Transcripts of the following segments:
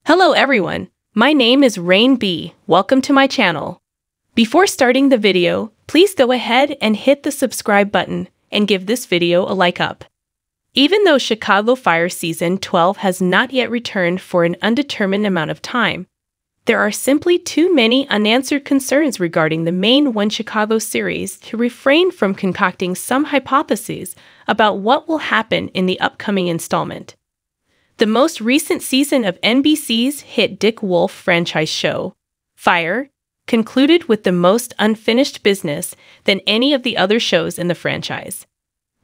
Hello everyone, my name is Rain B. Welcome to my channel. Before starting the video, please go ahead and hit the subscribe button and give this video a like up. Even though Chicago Fire Season 12 has not yet returned for an undetermined amount of time, there are simply too many unanswered concerns regarding the main One Chicago series to refrain from concocting some hypotheses about what will happen in the upcoming installment. The most recent season of NBC's hit Dick Wolf franchise show, Fire, concluded with the most unfinished business than any of the other shows in the franchise.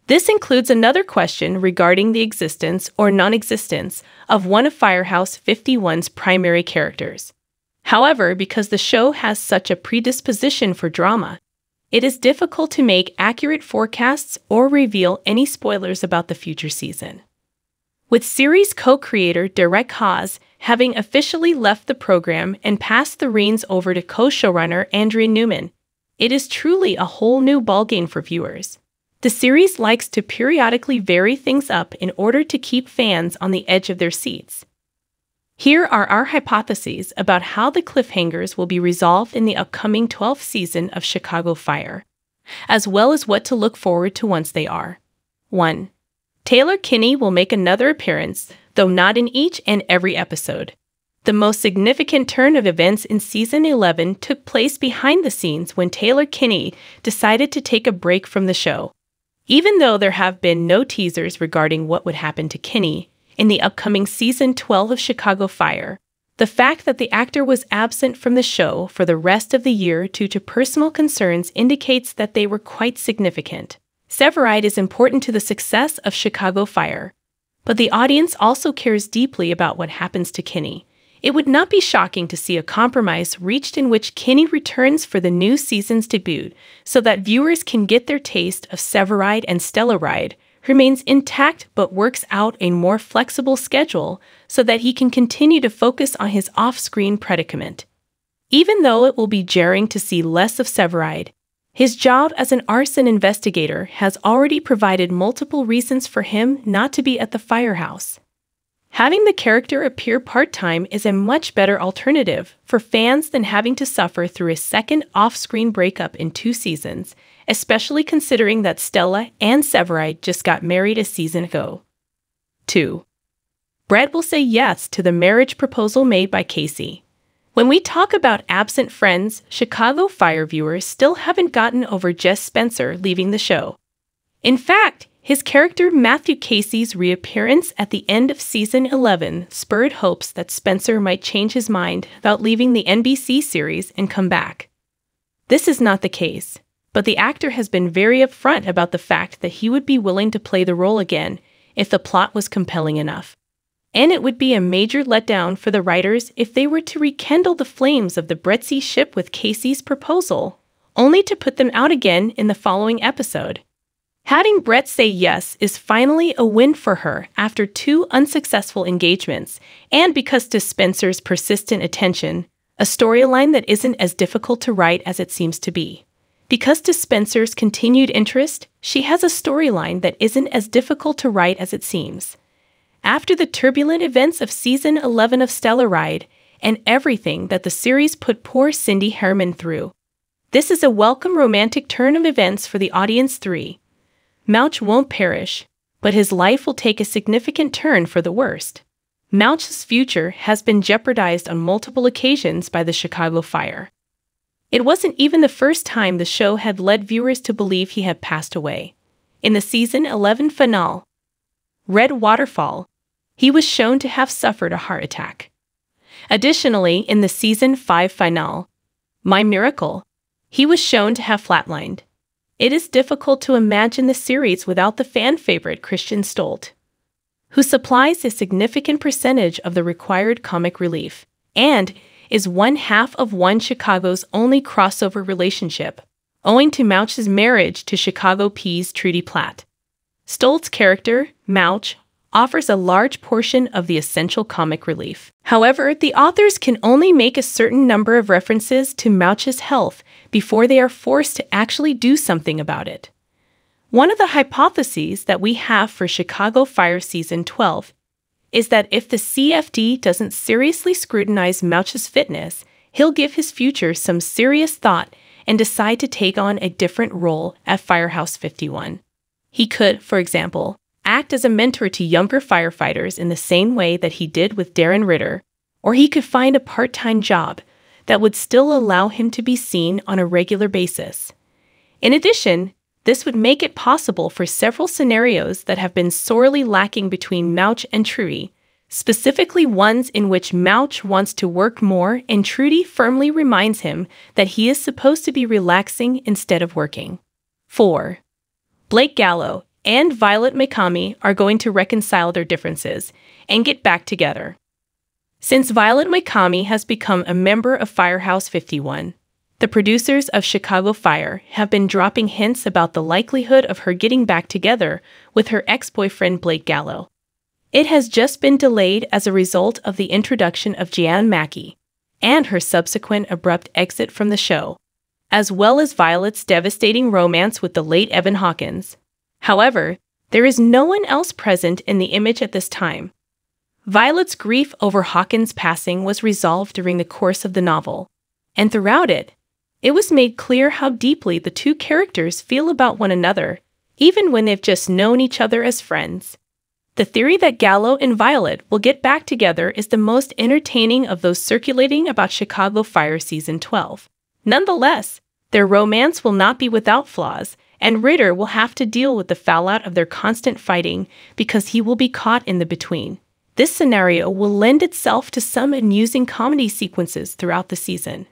This includes another question regarding the existence or non-existence of one of Firehouse 51's primary characters. However, because the show has such a predisposition for drama, it is difficult to make accurate forecasts or reveal any spoilers about the future season. With series co-creator Derek Haas having officially left the program and passed the reins over to co-showrunner Andrea Newman, it is truly a whole new ballgame for viewers. The series likes to periodically vary things up in order to keep fans on the edge of their seats. Here are our hypotheses about how the cliffhangers will be resolved in the upcoming 12th season of Chicago Fire, as well as what to look forward to once they are. 1. Taylor Kinney will make another appearance, though not in each and every episode. The most significant turn of events in Season 11 took place behind the scenes when Taylor Kinney decided to take a break from the show. Even though there have been no teasers regarding what would happen to Kinney in the upcoming Season 12 of Chicago Fire, the fact that the actor was absent from the show for the rest of the year due to personal concerns indicates that they were quite significant. Severide is important to the success of Chicago Fire, but the audience also cares deeply about what happens to Kinney. It would not be shocking to see a compromise reached in which Kinney returns for the new season's debut so that viewers can get their taste of Severide and Stellaride, remains intact but works out a more flexible schedule so that he can continue to focus on his off-screen predicament. Even though it will be jarring to see less of Severide, his job as an arson investigator has already provided multiple reasons for him not to be at the firehouse. Having the character appear part-time is a much better alternative for fans than having to suffer through a second off-screen breakup in 2 seasons, especially considering that Stella and Severide just got married a season ago. 2. Brett will say yes to the marriage proposal made by Casey. When we talk about absent friends, Chicago Fire viewers still haven't gotten over Jess Spencer leaving the show. In fact, his character Matthew Casey's reappearance at the end of Season 11 spurred hopes that Spencer might change his mind about leaving the NBC series and come back. This is not the case, but the actor has been very upfront about the fact that he would be willing to play the role again if the plot was compelling enough. And it would be a major letdown for the writers if they were to rekindle the flames of the Brettsey ship with Casey's proposal, only to put them out again in the following episode. Having Brett say yes is finally a win for her after 2 unsuccessful engagements, and because to Spencer's persistent attention, a storyline that isn't as difficult to write as it seems to be. Because to Spencer's continued interest, she has a storyline that isn't as difficult to write as it seems. After the turbulent events of Season 11 of Stellaride and everything that the series put poor Cindy Herman through, this is a welcome romantic turn of events for the audience. 3. Mouch won't perish, but his life will take a significant turn for the worst. Mouch's future has been jeopardized on multiple occasions by the Chicago Fire. It wasn't even the first time the show had led viewers to believe he had passed away. In the Season 11 finale, Red Waterfall, he was shown to have suffered a heart attack. Additionally, in the Season 5 finale, My Miracle, he was shown to have flatlined. It is difficult to imagine the series without the fan favorite Christian Stolt, who supplies a significant percentage of the required comic relief, and is one half of One Chicago's only crossover relationship, owing to Mouch's marriage to Chicago P's Trudy Platt. Stolt's character, Mouch, offers a large portion of the essential comic relief. However, the authors can only make a certain number of references to Mouch's health before they are forced to actually do something about it. One of the hypotheses that we have for Chicago Fire Season 12 is that if the CFD doesn't seriously scrutinize Mouch's fitness, he'll give his future some serious thought and decide to take on a different role at Firehouse 51. He could, for example, act as a mentor to younger firefighters in the same way that he did with Darren Ritter, or he could find a part-time job that would still allow him to be seen on a regular basis. In addition, this would make it possible for several scenarios that have been sorely lacking between Mouch and Trudy, specifically ones in which Mouch wants to work more and Trudy firmly reminds him that he is supposed to be relaxing instead of working. 4. Blake Gallo and Violet Mikami are going to reconcile their differences and get back together. Since Violet Mikami has become a member of Firehouse 51, the producers of Chicago Fire have been dropping hints about the likelihood of her getting back together with her ex-boyfriend Blake Gallo. It has just been delayed as a result of the introduction of Jeanne Mackey and her subsequent abrupt exit from the show, as well as Violet's devastating romance with the late Evan Hawkins. However, there is no one else present in the image at this time. Violet's grief over Hawkins' passing was resolved during the course of the novel, and throughout it was made clear how deeply the two characters feel about one another, even when they've just known each other as friends. The theory that Gallo and Violet will get back together is the most entertaining of those circulating about Chicago Fire Season 12. Nonetheless, their romance will not be without flaws, and Ritter will have to deal with the fallout of their constant fighting because he will be caught in the between. This scenario will lend itself to some amusing comedy sequences throughout the season,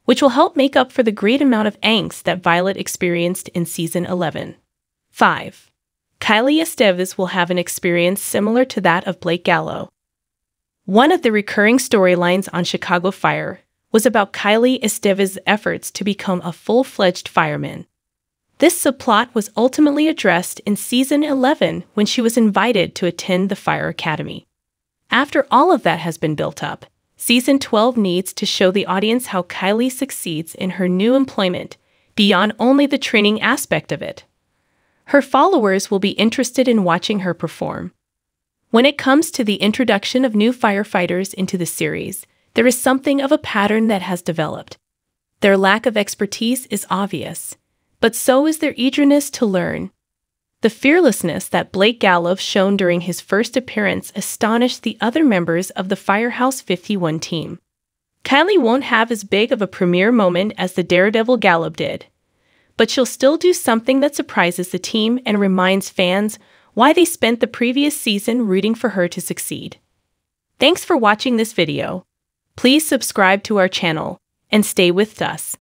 which will help make up for the great amount of angst that Violet experienced in Season 11. 5. Kylie Estevez will have an experience similar to that of Blake Gallo. One of the recurring storylines on Chicago Fire was about Kylie Estevez's efforts to become a full-fledged fireman. This subplot was ultimately addressed in Season 11 when she was invited to attend the Fire Academy. After all of that has been built up, Season 12 needs to show the audience how Kylie succeeds in her new employment beyond only the training aspect of it. Her followers will be interested in watching her perform. When it comes to the introduction of new firefighters into the series, there is something of a pattern that has developed. Their lack of expertise is obvious, but so is their eagerness to learn. The fearlessness that Blake Gallo shown during his first appearance astonished the other members of the Firehouse 51 team. Kylie won't have as big of a premiere moment as the Daredevil Gallo did, but she'll still do something that surprises the team and reminds fans why they spent the previous season rooting for her to succeed. Thanks for watching this video. Please subscribe to our channel and stay with us.